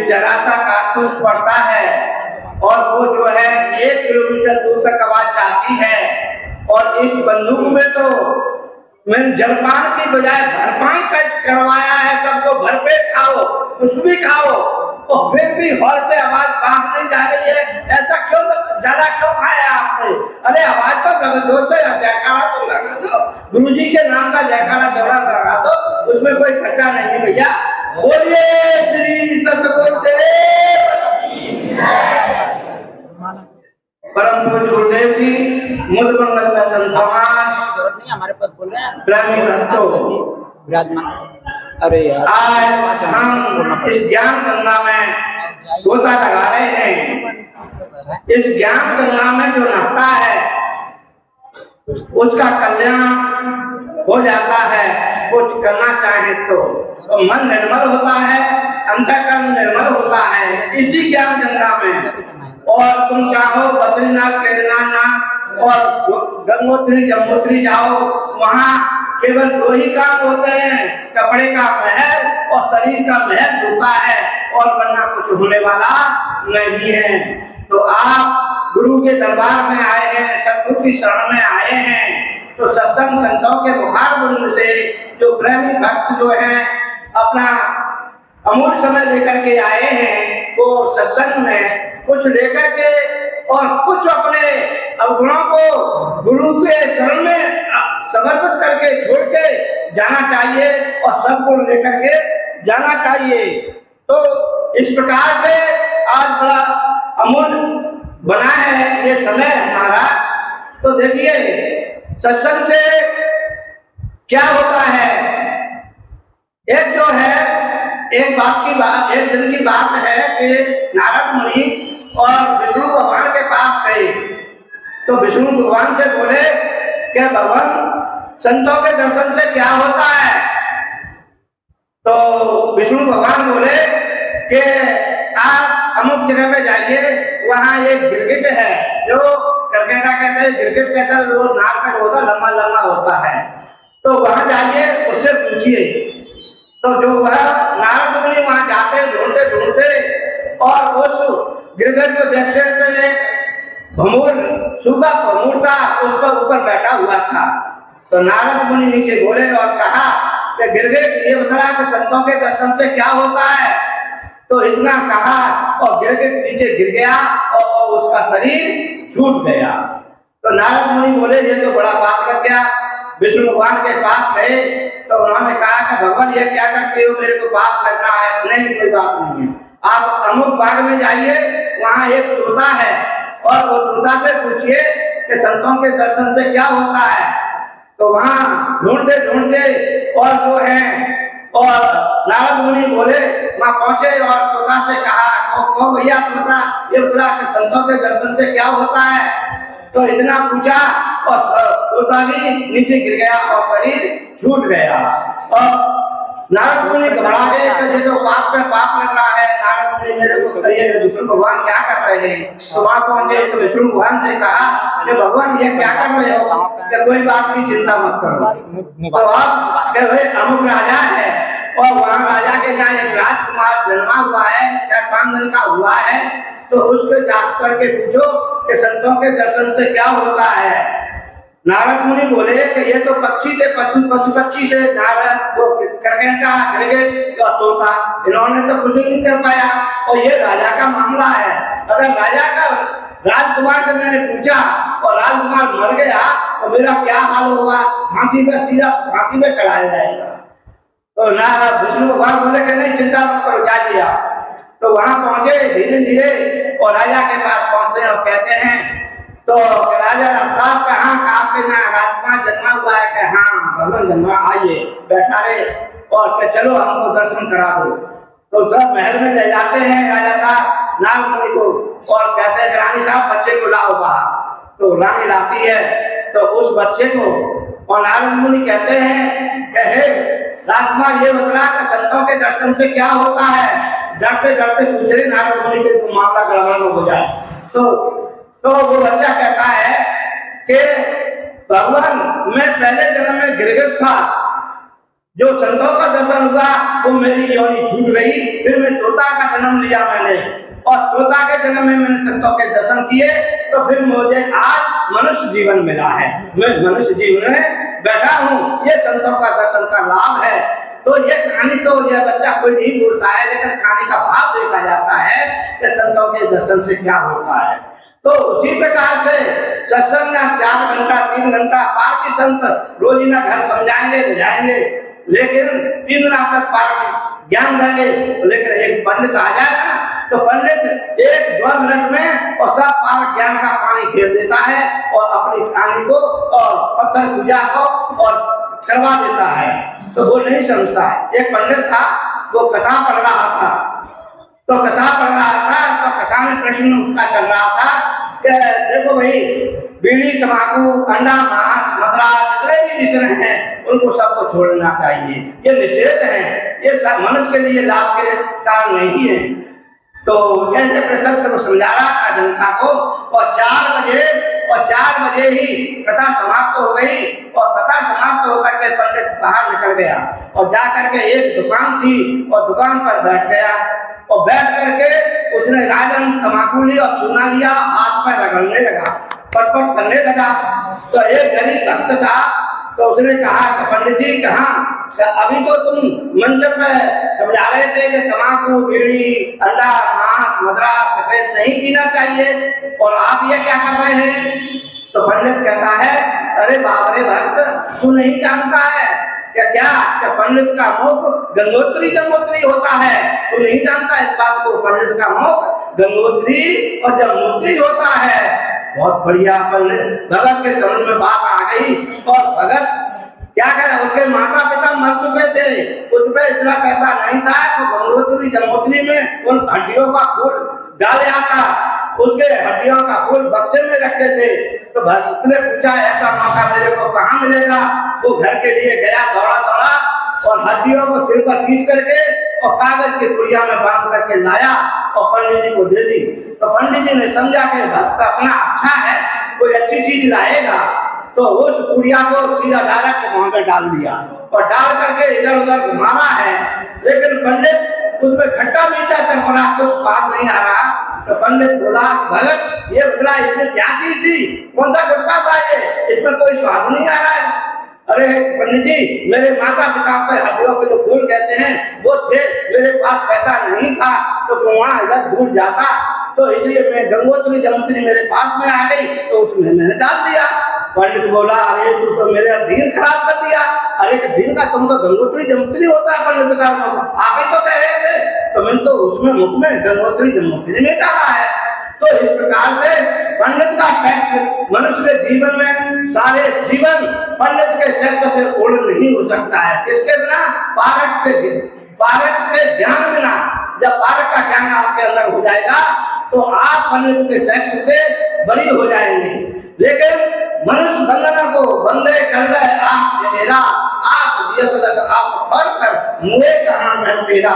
जरा सा कारतूस पड़ता है और वो जो है 1 किलोमीटर दूर तक आवाज आती है। और इस बंदूक में तो मैंने जलपान की बजाय भरपाई करवाया है, सबको भरपेट खाओ, कुछ भी खाओ, तो फिर भी हॉल से आवाज बाहर नहीं जा रही है। ऐसा क्यों, ज्यादा क्यों खाया आपने? अरे आवाज तो लगा दो, से जयकारा तो लगा दो, गुरु जी के नाम का जयकारा जबड़ा लगा दो, उसमें कोई खर्चा नहीं है भैया। बोलिए श्री सतगुरुदेव परम पूज्य गुरुदेव जी, मुद मंगल में समाज हमारे पास बोल रहे हैं प्रेमी भक्तों, अरे यार आज हम इस ज्ञान गंगा में गोता लगा रहे हैं। इस ज्ञान गंगा में जो नहाता है उसका कल्याण हो जाता है, कुछ करना चाहे तो मन निर्मल होता है, अंतःकरण निर्मल होता है इसी ज्ञान गंगा में। और तुम चाहो बद्रीनाथ, केदारनाथ और गंगोत्री जमुनोत्री जाओ, वहाँ केवल 2 ही काम होते हैं, कपड़े का महल और शरीर का महल धोता है, और वरना कुछ होने वाला नहीं है। तो आप गुरु के दरबार में आए हैं, सतगुरु की शरण में आए हैं, तो सत्संग संतों के मुखार बिंदु से जो प्रेमी भक्त जो हैं अपना अमूल्य समय लेकर के आए हैं, वो सत्संग में कुछ लेकर के और कुछ अपने अवगुणों को गुरु के शरण में समर्पित करके छोड़ के जाना चाहिए और सद्गुण लेकर के जाना चाहिए। तो इस प्रकार से आज बड़ा अमूल्य बना है ये समय हमारा। तो देखिए सत्संग से क्या होता है, एक जो है एक दिन की बात है कि नारद मुनि और विष्णु भगवान के पास गए। तो विष्णु भगवान से बोले कि भगवान संतों के दर्शन से क्या होता है? तो विष्णु भगवान बोले कि आप अमुक जगह पे जाइए, वहाँ एक गिरगिट है, जो करकेटा कहते हैं, गिरगिट कहते हैं, वो नाक का होता लंबा लंबा होता है, तो वहाँ जाइए, उससे पूछिए। तो जो वह नारद मुनि वहाँ जाते ढूंढते ढूंढते और उस गिरगिट को देखते थे, भमूर सूखा भमूर था, उस पर ऊपर बैठा हुआ था। तो नारद मुनि नीचे बोले और कहा कि गिरगिट ये बता कि संतों के दर्शन से क्या होता है? तो इतना कहा और गिरगिट नीचे गिर गया और उसका शरीर छूट गया। तो नारद मुनि बोले ये तो बड़ा पाप लग गया। विष्णु भगवान के पास गए तो उन्होंने कहा कि भगवान ये क्या करते हो, मेरे को पाप लग रहा है। नहीं, कोई बात नहीं है, आप अमुक बाग में जाइए, वहाँ एक तोता है और वो तोता से पूछिए कि संतों के दर्शन से क्या होता है। तो वहाँ ढूंढते ढूंढते और जो है और नारद मुनि बोले वहाँ पहुंचे और तोता से कहा को भैया तोता ये बता कि संतों के दर्शन से क्या होता है? तो इतना पूछा और तोता भी नीचे गिर गया और शरीर छूट गया। और नारद मुनि घबरा गए कि ये तो पाप पे पाप लग रहा है, नारद मुनि मेरे को कहिए विष्णु भगवान क्या कर रहे हैं। तो वहाँ पहुंचे तो विष्णु भगवान से कहा कि भगवान ये क्या कर रहे हो? कि कोई बात की चिंता मत करो। तो अब कि भाई अमुक राजा है और वहाँ राजा के यहाँ एक राजकुमार जन्मा हुआ है, 4-5 दिन का हुआ है, तो उसको जांच करके पूछो कि संतों के दर्शन से क्या होता है। नारद मुनि बोले कि ये तो पक्षी थे, पशु पक्षी थे, नारद वो करकेटा गिरगिट तोता, इन्होंने तो कुछ नहीं कर पाया और ये राजा का मामला है। अगर राजा का राजकुमार से मैंने पूछा और राजकुमार मर गया तो मेरा क्या हाल होगा? फांसी पे सीधा फांसी पे चढ़ाया जाएगा। तो नारद विष्णु भगवान बोले कि नहीं चिंता मत करो, जाइए आप। तो वहां पहुंचे धीरे धीरे और राजा के पास पहुंचते और कहते हैं तो राजा साहब कहाँ आपके यहाँ राजकुमार जन्मा हुआ है? कि हाँ भगवान जन्मा, आइए बैठा रहे और चलो हमको दर्शन करा दो। तो सब महल में ले जाते हैं राजा साहब नारद मुनि को और कहते हैं रानी साहब बच्चे को लाओ बाहर। तो रानी लाती है तो उस बच्चे को और नारद मुनि कहते हैं कि हे राजकुमार ये बता कि संतों के दर्शन से क्या होता है? डरते डरते पूछ रहे नारद मुनि के मामला गड़बड़ हो जाए। तो वो बच्चा कहता है कि भगवान मैं पहले जन्म में गिरगिट था, जो संतों का दर्शन हुआ वो मेरी योनि छूट गई, फिर मैं तोता का जन्म लिया मैंने, और तोता के जन्म में मैंने संतों के दर्शन किए, तो फिर मुझे आज मनुष्य जीवन मिला है, मैं मनुष्य जीवन में बैठा हूँ, ये संतों का दर्शन का लाभ है। तो ये कहानी तो यह बच्चा कोई नहीं बोलता है, लेकिन कहानी का भाव देखा जाता है कि संतों के दर्शन से क्या होता है। तो उसी प्रकार से सत्संग 4 घंटा 3 घंटा पार्टी संत रोजीना घर समझाएंगे बुझाएंगे, लेकिन 3 दिन तक पार्टी ज्ञान देंगे, लेकिन एक पंडित आ जाए ना तो पंडित 1-2 मिनट में और सब पार ज्ञान का पानी फेर देता है और अपनी कहानी को और पत्थर पूजा को और करवा देता है, तो वो नहीं समझता है। एक पंडित था, वो कथा पढ़ रहा था, तो कथा में प्रश्न उसका चल रहा था कि देखो भाई, बीड़ी तंबाकू अंडा मांस मदरा जितने भी विषय हैं उनको सबको छोड़ना चाहिए, ये निषेध है, ये सब मनुष्य के लिए लाभ के कारण नहीं है। तो ऐसे प्रसंग से वो समझा रहा था जनता को, और 4 बजे ही कथा समाप्त हो गई, और कथा समाप्त होकर के पंडित बाहर निकल गया और जा करके एक दुकान थी और दुकान पर बैठ गया, और बैठ करके उसने राजहंस तंबाकू लिया और चूना लिया, हाथ पर रगड़ने लगा, पटपट करने लगा। तो एक गरीब भक्त था, तो उसने कहा कि पंडित जी कहाँ, अभी तो तुम मंच पे समझा रहे थे कि तंबाकू बीड़ी अंडा मांस मदरा सिगरेट नहीं पीना चाहिए, और आप ये क्या कर रहे हैं। तो पंडित कहता है, अरे बाप रे भक्त, तू नहीं जानता है क्या पंडित का मुख गंगोत्री जमोत्री होता है, तू नहीं जानता इस बात को, पंडित का मुख गंगोत्री और जमोत्री होता है। बहुत बढ़िया पंडित भगत के समझ में बात आ गई, और भगत क्या करे, उसके माता पिता मर चुके थे, उसमें इतना पैसा नहीं था, तो गंगोत्री जमोत्री में उन हड्डियों का फूल डाले आता, उसके हड्डियों का फूल बक्से में रखे थे। तो भक्त ने पूछा, ऐसा मौका मेरे को कहाँ मिलेगा। वो घर के लिए गया, दौड़ा और हड्डियों को सिर पर खींच करके और कागज की पुड़िया में बांध करके लाया और पंडित जी को दे दी। तो पंडित जी ने समझा कि भक्त अपना अच्छा है, कोई अच्छी चीज लाएगा, तो उस पुड़िया को सीधा डायरेक्ट वहां पे डाल दिया और डाल करके इधर उधर घुमा रहा है, लेकिन पंडित उसमें खट्टा मीठा चल रहा, कुछ स्वाद नहीं आ रहा। तो पंडित बोला, भगत ये बदला, इसमें क्या चीज थी, कौन सा गुटखा था ये, इसमें कोई स्वाद नहीं आ रहा है। अरे पंडित जी, मेरे माता पिता पे हड्डियों के जो फूल कहते हैं वो थे, मेरे पास पैसा नहीं था तो वहाँ इधर दूर जाता, तो इसलिए मैं गंगोत्री जमोत्री मेरे पास में आ गई, तो उसमें मैंने डाल दिया। पंडित बोला, अरे तू तो मेरा दिन खराब कर दिया। अरे दिन का तुम तो गंगोत्री जमोत्री होता है पंडित का, आप ही तो कह रहे थे, तो मैंने तो उसमें मुख में गंगोत्री जमोत्री नहीं डाला है। तो इस प्रकार से पंडित का टैक्स मनुष्य के जीवन में सारे जीवन पंडित के टैक्स से उड़ नहीं हो सकता है। किसके बिना, पारक के ज्ञान बिना। जब पारक का ज्ञान आपके अंदर हो जाएगा तो आप पंडित के टैक्स से बरी हो जाएंगे। लेकिन मनुष्य बंधना को बंदे कर रहे, आप ये मेरा, आप जियत लग आप फर कर मुए कहाँ घर तेरा।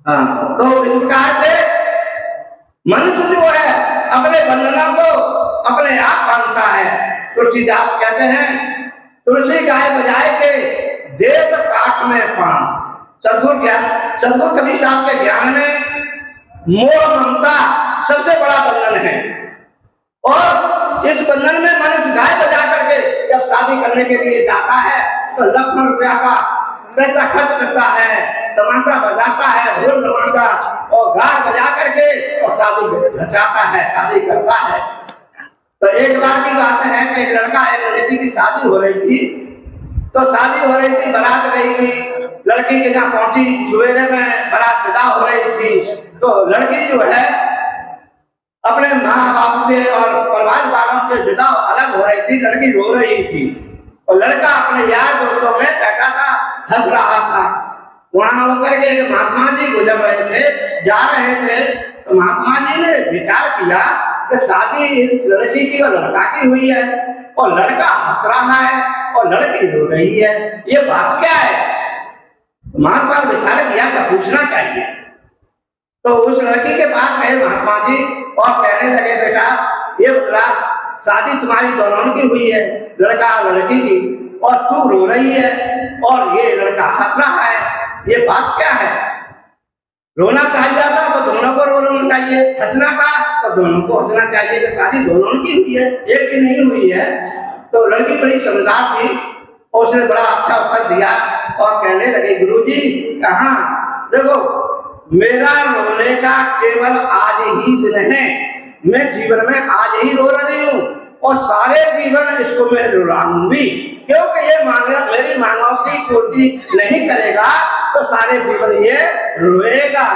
हाँ, तो इस प्रकार से मनुष्य जो है अपने बंधना को अपने आप बांधता है। तुलसीदास कहते हैं, तुलसी गाय बजाए के देत काठ में पान। सदगुरु कबीर साहब के ज्ञान में मोह ममता सबसे बड़ा बंधन है, और इस बंधन में मनुष्य गाय बजा करके जब शादी करने के लिए जाता है तो लाखों रुपया का पैसा खर्च करता है, तमाशा बजाता है, ढोल तमाशा और गाय बजा करके और शादी रचाता है, शादी करता है। तो एक बार की बात है कि एक लड़का एक लड़की की शादी हो रही थी, तो शादी हो रही थी, बारात गई थी, लड़की के जहाँ पहुंची, सवेरे में बारात विदा हो रही थी, तो लड़की जो है अपने माँ बाप से और परिवार वालों से जुदा अलग हो रही थी, लड़की रो रही थी, और लड़का अपने यार दोस्तों में बैठा था, हंस रहा था। वहां होकर के एक महात्मा जी गुजर रहे थे, जा रहे थे, तो महात्मा जी ने विचार किया कि शादी लड़की की और लड़का की हुई है, और लड़का हंस रहा है और लड़की रो रही है, ये बात क्या है। महात्मा ने विचार किया कि पूछना चाहिए, तो उस लड़की के पास गए महात्मा जी और कहने लगे, बेटा ये बतला, शादी तुम्हारी दोनों की हुई है, लड़का और लड़की की, और तू रो रही है और ये लड़का हंस रहा है, ये बात क्या है? रोना चाहिए था तो दोनों को रोना चाहिए, हंसना था तो दोनों को हंसना चाहिए। कि शादी दोनों की हुई है, एक की नहीं हुई है। तो लड़की बड़ी समझदार थी और उसने बड़ा अच्छा उत्तर दिया और कहने लगे, गुरुजी कहाँ, देखो मेरा रोने का केवल आज ही दिन है, मैं जीवन में आज ही रो रही हूँ और सारे जीवन इसको मैं रुलाऊंगी, क्योंकि ये मेरी मांगों की पूर्ति नहीं करेगा तो सारे जीवन ये रोएगा।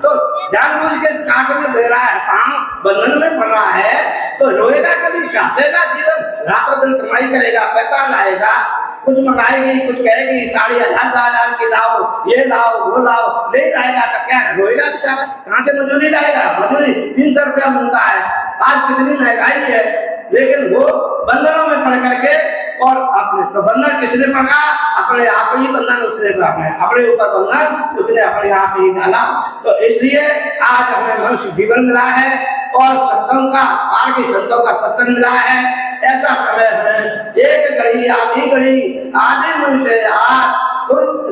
तो जानबूझ के काट में दे रहा है, पांव बंधन में पड़ रहा है तो रोएगा कभी, हंसेगा जीवन, रातों दिन कमाई करेगा, पैसा लाएगा, कुछ मंगाएगी, कुछ कहेगी साड़ी 1000 की लाओ, ये लाओ वो लाओ, नहीं लाएगा तो क्या रोएगा बेचारा, कहाँ से मजदूरी लाएगा? मजदूरी 300 रुपया मिलता है, आज कितनी महंगाई है, लेकिन वो बंधनों में पड़ करके और अपने तो बंधन किसने पड़ा? अपने आप ही बंधन उसने अपने ऊपर बंधन उसने अपने आप ही डाला। तो इसलिए आज हमें मनुष्य जीवन मिला है और सत्संग का, पार की संतों का सत्संग मिला है। ऐसा समय हमें एक घड़ी आधी घड़ी आधी मुझ से आज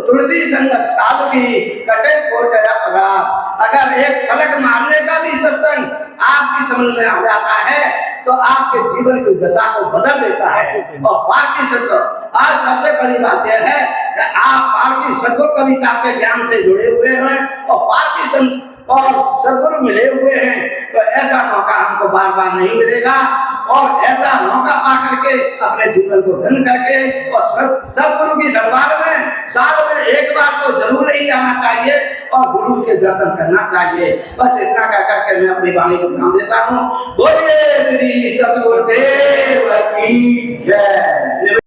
तुलसी संगत साधु की कटे कोट अपराध। अगर एक पलक मारने का भी सत्संग आपकी समझ में आ जाता है तो आपके जीवन की दशा को बदल देता है। और पार्टी सत्य आज सबसे बड़ी बात यह है कि आप पार्टी सदगुरु कवि साहब के ज्ञान से जुड़े हुए हैं और पार्टी संत और सदगुरु मिले हुए हैं, तो ऐसा मौका हमको बार बार नहीं मिलेगा। और ऐसा मौका पा करके अपने जीवन को धन करके और सदगुरु की दरबार में साल में एक बार तो जरूर ही आना चाहिए और गुरु के दर्शन करना चाहिए। बस इतना कह करके मैं अपनी वाणी को विराम देता हूँ। बोलिए श्री सदगुरुदेव की जय।